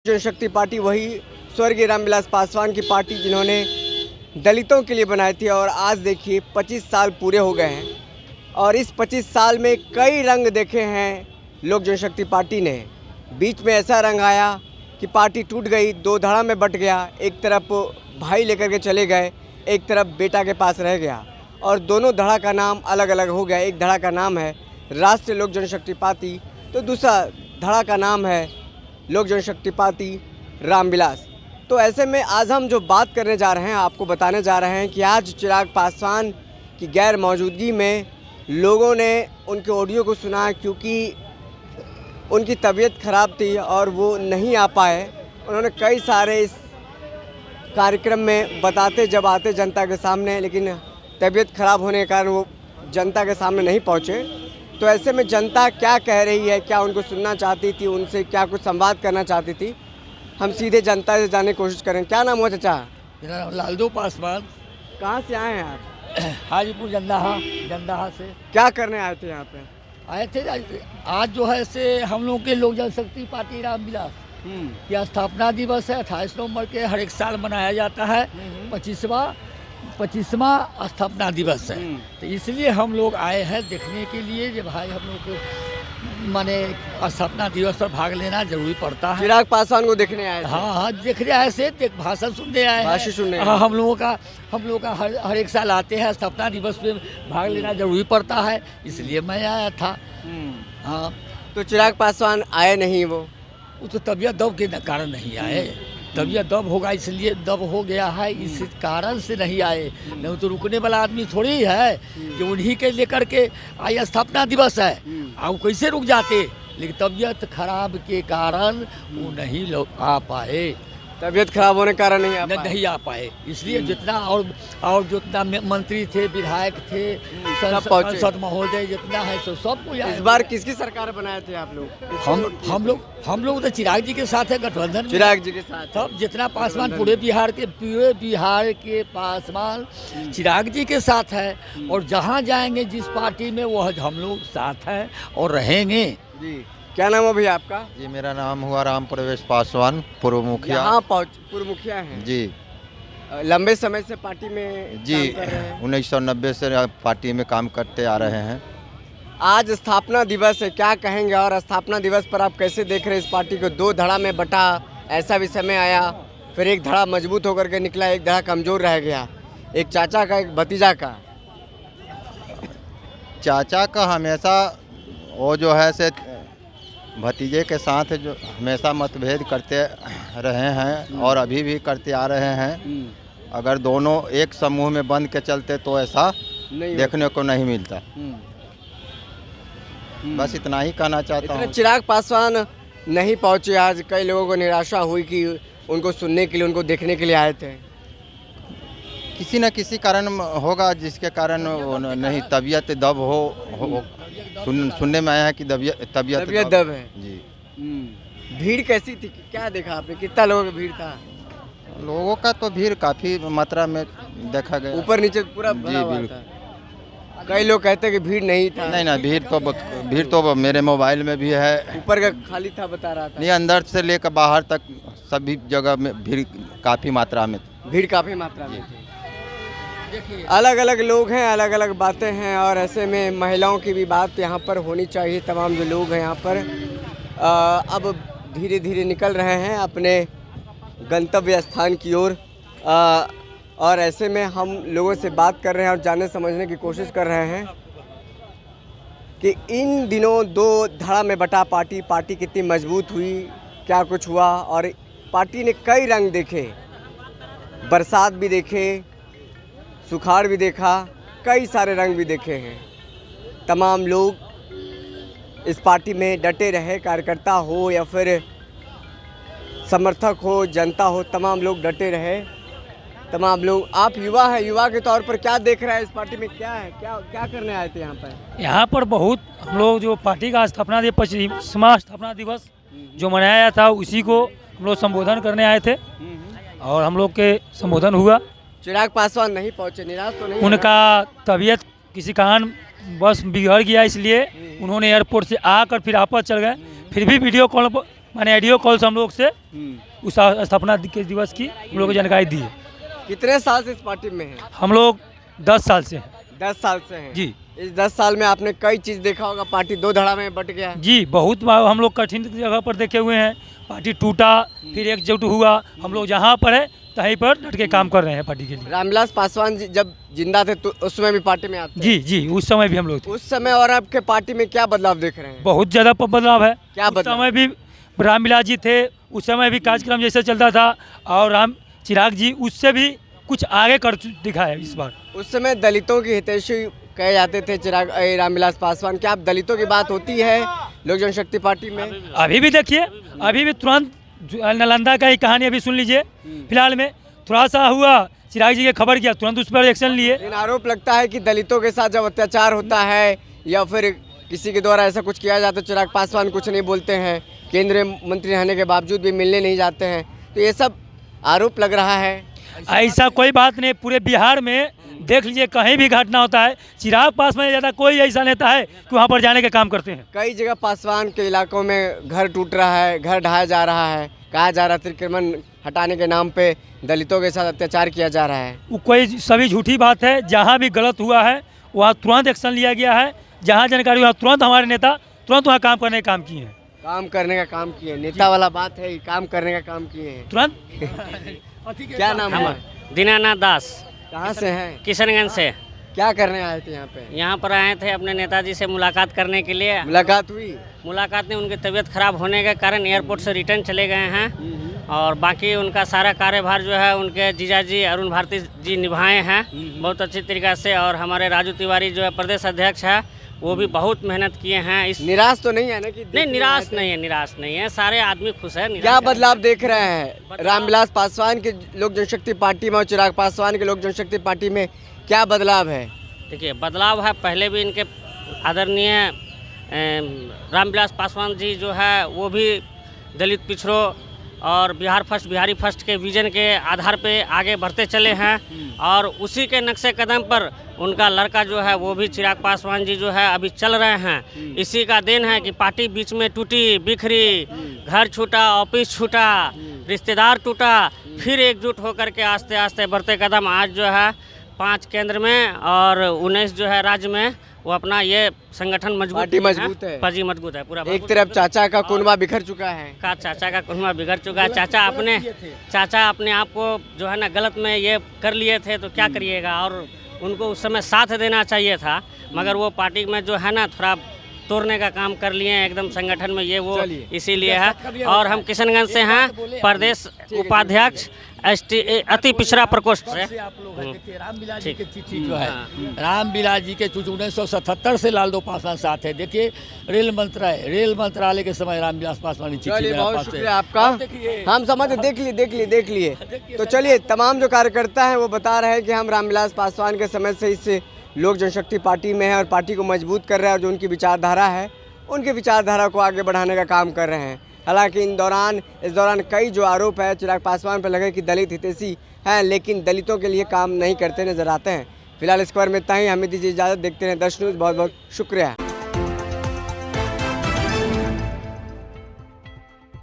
जनशक्ति party वही स्वर्गीय रामविलास पासवान की पार्टी जिन्होंने दलितों के लिए बनाई थी। और आज देखिए 25 साल पूरे हो गए हैं और इस 25 साल में कई रंग देखे हैं लोक जनशक्ति पार्टी ने। बीच में ऐसा रंग आया कि पार्टी टूट गई, दो धड़ा में बट गया। एक तरफ भाई लेकर के चले गए, एक तरफ बेटा के पास रह गया और दोनों धड़ा का नाम अलग अलग हो गया। एक धड़ा का नाम है राष्ट्रीय लोक जनशक्ति पार्टी, तो दूसरा धड़ा का नाम है लोक जनशक्ति पार्टी रामविलास। तो ऐसे में आज हम जो बात करने जा रहे हैं, आपको बताने जा रहे हैं कि आज चिराग पासवान की गैर मौजूदगी में लोगों ने उनके ऑडियो को सुना, क्योंकि उनकी तबीयत ख़राब थी और वो नहीं आ पाए। उन्होंने कई सारे इस कार्यक्रम में बताते जब आते जनता के सामने, लेकिन तबीयत ख़राब होने के कारण वो जनता के सामने नहीं पहुँचे। तो ऐसे में जनता क्या कह रही है, क्या उनको सुनना चाहती थी, उनसे क्या कुछ संवाद करना चाहती थी, हम सीधे जनता से जानने की कोशिश करें। क्या नाम हुआ चाचा? मेरा नाम लालदू पासवान। कहाँ से आए हैं आप? हाजीपुर जंदाहा से। क्या करने आए थे यहाँ पे? आए थे आज जो है से हम लोग के लोक जनशक्ति पार्टी रामविलास की स्थापना दिवस है। 28 नवंबर के हर एक साल मनाया जाता है। 25वां स्थापना दिवस है, तो इसलिए हम लोग आए हैं देखने के लिए कि भाई हम लोग को माने स्थापना दिवस पर भाग लेना जरूरी पड़ता है। चिराग पासवान को देखने आए थे? हाँ, देखने आए से भाषण सुनने आए, भाषण सुनने। हाँ, हम लोगों का हर एक साल आते हैं। स्थापना दिवस पे भाग लेना जरूरी पड़ता है, इसलिए मैं आया था। हाँ, तो चिराग पासवान आए नहीं, वो तो तबीयत दब के कारण नहीं आए। तबीयत दब होगा इसलिए दब हो गया है, इस कारण से नहीं आए। नहीं तो रुकने वाला आदमी थोड़ी है कि उन्हीं के लेकर के आज स्थापना दिवस है, आप कैसे रुक जाते। लेकिन तबीयत खराब के कारण वो नहीं आ पाए। तबीयत खराब होने के कारण नहीं आ पाए। इसलिए जितना और जितना मंत्री थे, विधायक थे, सांसद महोदय जितना है सब को। इस बार किसकी सरकार बनाए थे आप लोग? हम लोग तो चिराग जी के साथ है, गठबंधन में। चिराग जी के साथ तब जितना पासवान पूरे बिहार के पासवान चिराग जी के साथ है। और जहाँ जाएंगे जिस पार्टी में वो हम लोग साथ हैं और रहेंगे जी। क्या नाम है भैया आपका? जी, मेरा नाम हुआ राम प्रवेश पासवान, पूर्व मुखिया। यहाँ पूर्व मुखिया हैं जी। लंबे समय से पार्टी में जी, काम कर रहे हैं। 1990 से पार्टी में काम करते आ रहे हैं। आज स्थापना दिवस है, क्या कहेंगे? और स्थापना दिवस पर आप कैसे देख रहे हैं इस पार्टी को? दो धड़ा में बटा, ऐसा भी समय आया, फिर एक धड़ा मजबूत होकर के निकला, एक धड़ा कमजोर रह गया। एक चाचा का, एक भतीजा का। चाचा का हमेशा वो जो है से भतीजे के साथ जो हमेशा मतभेद करते रहे हैं और अभी भी करते आ रहे हैं। अगर दोनों एक समूह में बंध के चलते तो ऐसा देखने को नहीं मिलता। बस इतना ही कहना चाहता हूँ। चिराग पासवान नहीं पहुँचे, आज कई लोगों को निराशा हुई कि उनको सुनने के लिए, उनको देखने के लिए आए थे। किसी न किसी कारण होगा जिसके कारण नहीं, तबीयत दब हो सुनने में आया है कि तबीयत दब है जी। भीड़ कैसी थी, क्या देखा आपने? कितना लोगों की भीड़ था? लोगों का तो भीड़ काफ़ी मात्रा में देखा गया, ऊपर नीचे पूरा भरा हुआ था। कई लोग कहते हैं कि भीड़ नहीं था। नहीं, भीड़ तो मेरे मोबाइल में भी है। ऊपर का खाली था, बता रहा था। नहीं, अंदर से लेकर बाहर तक सभी जगह में भीड़ काफ़ी मात्रा में थी। अलग अलग लोग हैं, अलग अलग बातें हैं और ऐसे में महिलाओं की भी बात यहाँ पर होनी चाहिए। तमाम जो लोग हैं यहाँ पर अब धीरे धीरे निकल रहे हैं अपने गंतव्य स्थान की ओर। और ऐसे में हम लोगों से बात कर रहे हैं और जानने समझने की कोशिश कर रहे हैं कि इन दिनों दो धड़ा में बटा पार्टी कितनी मजबूत हुई, क्या कुछ हुआ। और पार्टी ने कई रंग देखे, बरसात भी देखे, सुखाड़ भी देखा, कई सारे रंग भी देखे हैं। तमाम लोग इस पार्टी में डटे रहे, कार्यकर्ता हो या फिर समर्थक हो, जनता हो, तमाम लोग डटे रहे। तमाम लोग, आप युवा हैं, युवा के तौर पर क्या देख रहे हैं इस पार्टी में? क्या है, क्या करने आए थे यहाँ पर? यहाँ पर बहुत हम लोग जो पार्टी का स्थापना दिवस, 25वां स्थापना दिवस जो मनाया था, उसी को हम लोग संबोधन करने आए थे और हम लोग के संबोधन हुआ। चिराग पासवान नहीं पहुँचे, निराश तो नहीं? उनका तबीयत किसी कारण बस बिगड़ गया, इसलिए उन्होंने एयरपोर्ट से आकर फिर वापस चल गए। फिर भी वीडियो कॉल पर माने ऑडियो कॉल से हम लोग से उस स्थापना के दिवस की हम लोग को जानकारी दी है। कितने साल से इस पार्टी में हैं? हम लोग 10 साल से हैं। 10 साल से हैं जी इस 10 साल में आपने कई चीज़ देखा होगा, पार्टी दो धड़ा में बट गया है। जी, बहुत बार हम लोग कठिन जगह पर देखे हुए हैं। पार्टी टूटा, फिर एकजुट हुआ। हम लोग जहाँ पर है तहीं पर डट के काम कर रहे हैं पार्टी के लिए। रामविलास पासवान जी जब जिंदा थे तो उस समय भी पार्टी में आते जी जी, उस समय भी हम लोग थे। उस समय और आपके पार्टी में क्या बदलाव देख रहे हैं? बहुत ज़्यादा बदलाव है। क्या उस बदलाव? समय भी रामविलास जी थे, उस समय भी कार्यक्रम जैसे चलता था, और राम चिराग जी उससे भी कुछ आगे कर दिखाया इस बार। उस समय दलितों की हितैषी कहे जाते थे रामविलास पासवान। क्या आप दलितों की बात होती है लोक जनशक्ति पार्टी में? अभी भी देखिए, अभी भी तुरंत नालंदा का ही कहानी अभी सुन लीजिए। फिलहाल में थोड़ा सा हुआ, चिराग जी के खबर किया, तुरंत उस पर एक्शन लिए। लेकिन आरोप लगता है कि दलितों के साथ जब अत्याचार होता है या फिर किसी के द्वारा ऐसा कुछ किया जाता है, चिराग पासवान कुछ नहीं बोलते हैं, केंद्रीय मंत्री रहने के बावजूद भी मिलने नहीं जाते हैं, तो ये सब आरोप लग रहा है। ऐसा कोई बात नहीं, पूरे बिहार में देख लीजिए, कहीं भी घटना होता है, चिराग पासवान ज़्यादा कोई ऐसा नेता है कि वहाँ पर जाने के काम करते हैं। कई जगह पासवान के इलाकों में घर टूट रहा है, घर ढहाया जा रहा है, कहा जा रहा है अतिक्रमण हटाने के नाम पे दलितों के साथ अत्याचार किया जा रहा है। वो कोई सभी झूठी बात है। जहाँ भी गलत हुआ है वहाँ तुरंत एक्शन लिया गया है। जहाँ जानकारी हुआ तुरंत हमारे नेता तुरंत वहाँ काम करने का काम किए हैं। काम करने का काम किए, नेता वाला बात है, काम करने का काम किए हैं तुरंत। क्या नाम है? दीनानाथ दास, कहाँ से हैं? किशनगंज से। क्या करने आए थे यहाँ पे? यहाँ पर आए थे अपने नेताजी से मुलाकात करने के लिए। मुलाकात हुई? मुलाकात में उनकी तबीयत खराब होने के कारण एयरपोर्ट से रिटर्न चले गए हैं, और बाकी उनका सारा कार्यभार जो है उनके जीजाजी अरुण भारती जी निभाए हैं बहुत अच्छी तरीक़ा से। और हमारे राजू तिवारी जो है प्रदेश अध्यक्ष है, वो भी बहुत मेहनत किए हैं। इस निराश तो नहीं है ना? कि नहीं, निराश नहीं है, निराश नहीं है, सारे आदमी खुश है। क्या बदलाव देख रहे हैं रामविलास पासवान के लोक जनशक्ति पार्टी में और चिराग पासवान के लोक जनशक्ति पार्टी में? क्या बदलाव है? देखिए, बदलाव है। पहले भी इनके आदरणीय रामविलास पासवान जी जो है वो भी दलित पिछड़ों और बिहार फर्स्ट, बिहारी फर्स्ट के विजन के आधार पे आगे बढ़ते चले हैं, और उसी के नक्शे कदम पर उनका लड़का जो है वो भी चिराग पासवान जी जो है अभी चल रहे हैं। इसी का देन है कि पार्टी बीच में टूटी बिखरी, घर छूटा, ऑफिस छूटा, रिश्तेदार टूटा, फिर एकजुट होकर के आस्ते आस्ते बढ़ते कदम आज जो है 5 केंद्र में और 19 जो है राज्य में वो अपना ये संगठन मजबूत पार्टी मजबूत है। पार्टी मजबूत है पूरा। एक तरफ चाचा का कुनबा बिखर चुका है। चाचा का कुनबा बिगड़ चुका है। चाचा अपने आप को जो है ना गलत में ये कर लिए थे, तो क्या करिएगा। और उनको उस समय साथ देना चाहिए था, मगर वो पार्टी में जो है ना थोड़ा तोड़ने का काम कर लिए हैं एकदम संगठन में, ये वो इसीलिए है। और हम किशनगंज से हैं, प्रदेश उपाध्यक्ष अति पिछड़ा प्रकोष्ठ से। रामविलास जी की चिट्ठी जो है, रामविलास जी के 1977 से लालदो पासवान साथ है। देखिए, रेल मंत्रालय के समय रामविलास पासवान की चिट्ठी। बहुत शुक्रिया आपका, हम समझ देख लिए। तो चलिए, तमाम जो कार्यकर्ता हैं वो बता रहे हैं कि हम रामविलास पासवान के समय से इस लोक जनशक्ति पार्टी में है और पार्टी को मजबूत कर रहे हैं, और जो उनकी विचारधारा है उनकी विचारधारा को आगे बढ़ाने का काम कर रहे हैं। हालांकि इस दौरान कई जो आरोप है चिराग पासवान पर लगे कि दलित हितैषी हैं, लेकिन दलितों के लिए काम नहीं करते नजर आते हैं। फिलहाल इस खबर में इतना ही, हमें दीजिए इजाज़त। देखते हैं 10 न्यूज़। बहुत बहुत शुक्रिया।